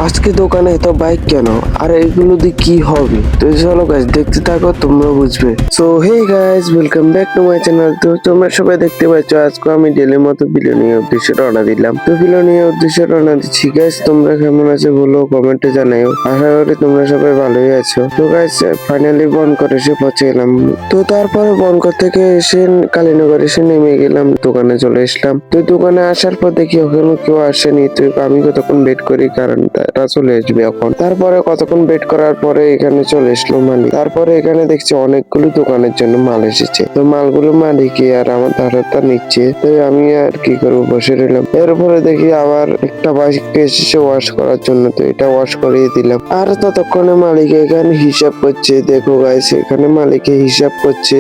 আজকে দোকানে এত বাইক কেন, আর এগুলো দিয়ে কি হবে? তো চলো গাইস দেখতে থাকো, তোমরা বুঝবে। So hey guys, welcome back to my channel. তো তোমরা সবাই দেখতে পাচ্ছ আজকে আমি ডেলির মতো বিলনীয় উদ্দেশ্যে রওনা দিলাম। তো বিলনীয় উদ্দেশ্যে রওনা দিচ্ছি। গাইস তোমরা কেমন আছো বলো, কমেন্টে জানাও। আশা করি তোমরা সবাই ভালোই আছো। তো গাইস ফাইনালি বনকর এসে পৌঁছে গেলাম। তো তারপরে বনকর থেকে এসে কালীনগর এসে নেমে গেলাম, দোকানে চলে আসলাম। তো দোকানে আসার পর দেখি ওখানে কেউ আসেনি। তো আমি কতক্ষণ ওয়েট করি, কারণ তারা চলে আসবে এখন। তারপরে কতক্ষণ ওয়েট করার পরে এখানে চলে আসলো মালিক। তারপরে এখানে দেখছি অনেকগুলো দোকানের জন্য মাল এসেছে। তো মালগুলো মালিকই আর আমার ধারটা নিচ্ছে। তো আমি আর কি করবো, বসে রইলাম। এরপরে দেখি আবার একটা বাইক এসেছে ওয়াশ করার জন্য। তো এটা ওয়াশ করিয়ে দিলাম। আর ততক্ষণে মালিক এখানে হিসাব করছে। দেখো গাইস, এখানে মালিকে হিসাব করছে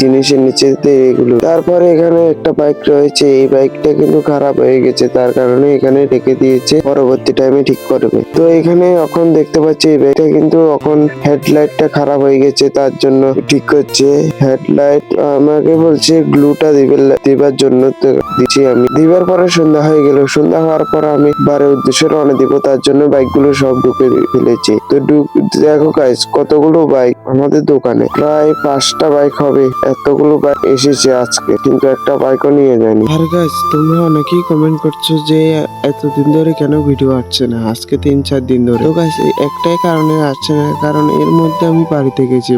জিনিসের নিচে এগুলো। তারপরে এখানে একটা বাইক রয়েছে, এই বাইকটা কিন্তু খারাপ হয়ে গেছে, তার কারণে এখানে রেখে দিয়েছে, পরবর্তী টাইমে ঠিক করবে। তো এখানে এখন দেখতে পাচ্ছি এই বাইকটা কিন্তু এখন হেডলাইটটা খারাপ হয়ে গেছে, তার জন্য ঠিক করছে। হেডলাইট আমাকে বলছে গ্লুটা দিবার জন্য। তো দিচ্ছি আমি। দিবার পরে সন্ধ্যা হয়ে গেল। সন্ধ্যা হওয়ার পর আমি বাড়ির উদ্দেশ্যে রওনা দিব, তার জন্য বাইকগুলো সব ঢুকে ফেলেছি। তো দেখো গাইস, কতগুলো বাইক আমাদের দোকানে, প্রায় 5টা বাইক হবে। এতগুলো বাইক এসেছে আজকে, কিন্তু একটা বাইকও নিয়ে যায়নি। আর গাইস তোমরা অনেকেই কমেন্ট করছো যে এতদিন ধরে কেন ভিডিও আসছে না, আজকে 3-4 দিন ধরে। তো গাইস একটাই কারণে আসছে না, কারণ এর মধ্যে আমি বাড়িতে গেছি।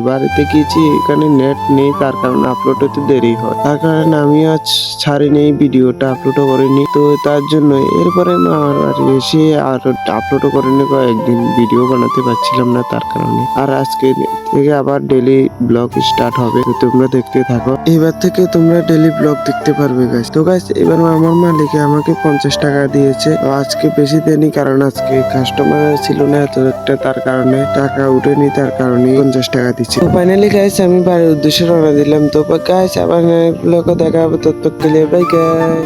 এখানে নেট নেই, তার কারণে আপলোড হতে দেরি হয়। তার কারণে আমি আজ ছাড়িনি, ভিডিওটা আপলোডও করিনি। তো তার জন্য এরপরে আমার বাড়ি এসে আর আপলোডও করিনি, কয়েকদিন ভিডিও বানাতে পারছিলাম না, তার কারণে। আর আজকে থেকে আবার ডেলি ব্লগ স্টার্ট হবে, তো তোমরা দেখতে থাকো। এবার থেকে তোমরা ডেলি ব্লগ দেখতে পারবে গাইস। তো গাইস এবার আমার মালিকে আমাকে 50 টাকা দিয়েছে। তো আজকে বেশি দেয়নি, কারণ আজকে কাস্টমার ছিল না এত একটা, তার কারণে টাকা উঠেনি, তার কারণে 50 টাকা দিচ্ছি। তো ফাইনালি গাইস আমি বাড়ির উদ্দেশ্যে রওনা দিলাম। তো গাইস আবার ব্লগে দেখা হবে, ততক্ষণ বাই গাইস।